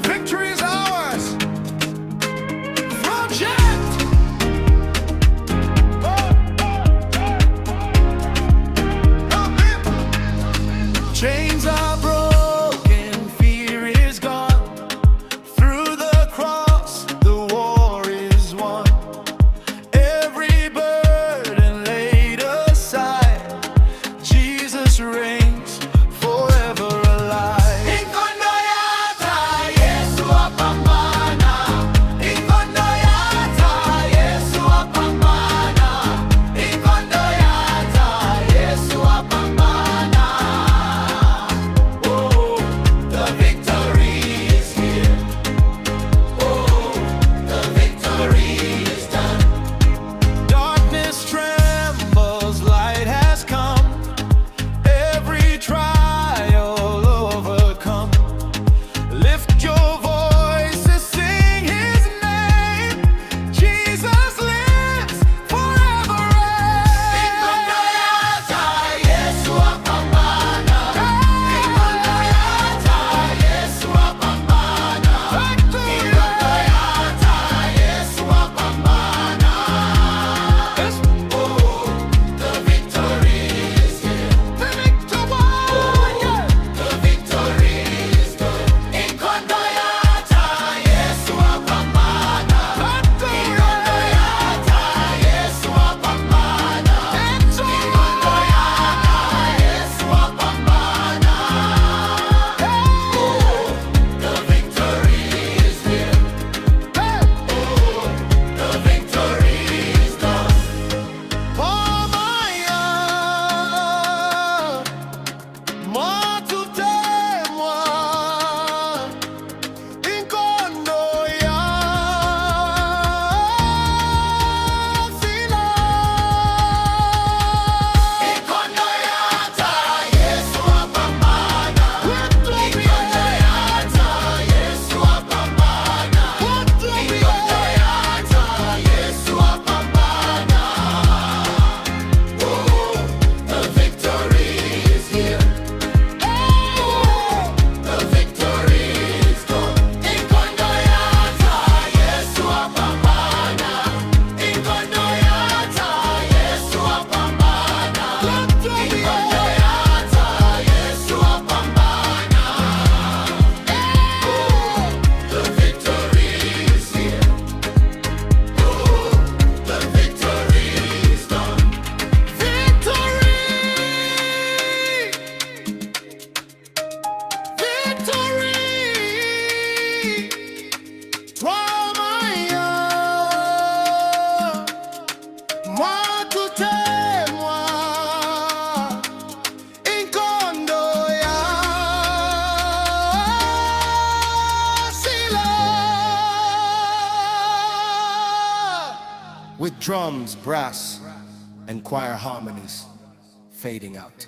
victory is ours. Frogjet. Chains are broken, fear is gone. Through the cross, the war is won. Every burden laid aside, Jesus reigns forever alive. Nkondo yata, Yesu apambana. Nkondo yata, Yesu apambana. Nkondo yata, Yesu apambana. Oh, the victory is here. Oh, the victory is done. Darkness trembles, light has come. Every trial overcome. Lift your voices, sing His name. Jesus lives forever. Nkondo yata, Yesu apambana. Nkondo yata, Yesu apambana. Nkondo yata, Yesu apambana. Oh, the victory is here. The victory is done. Nkondo yata, Yesu apambana. Nkondo yata, Yesu apambana. Nkondo yata, Yesu apambana. Oh, the victory is here. Oh, the victory is done. Pamaya, matutemwa, Nkondo ya sila. Nkondo yata, Yesu apambana. Nkondo yata, Yesu apambana. Nkondo yata, Yesu apambana. Oh, the victory is here. Oh, the victory is done. Nkondo yata, Yesu apambana. Nkondo yata, Yesu apambana. Nkondo yata, Yesu apambana. Oh, the victory is here. Oh, the victory is done. Victory! Victory! Twamaya, matutemwa, Nkondo ya sila. With drums, brass, and choir harmonies fading out.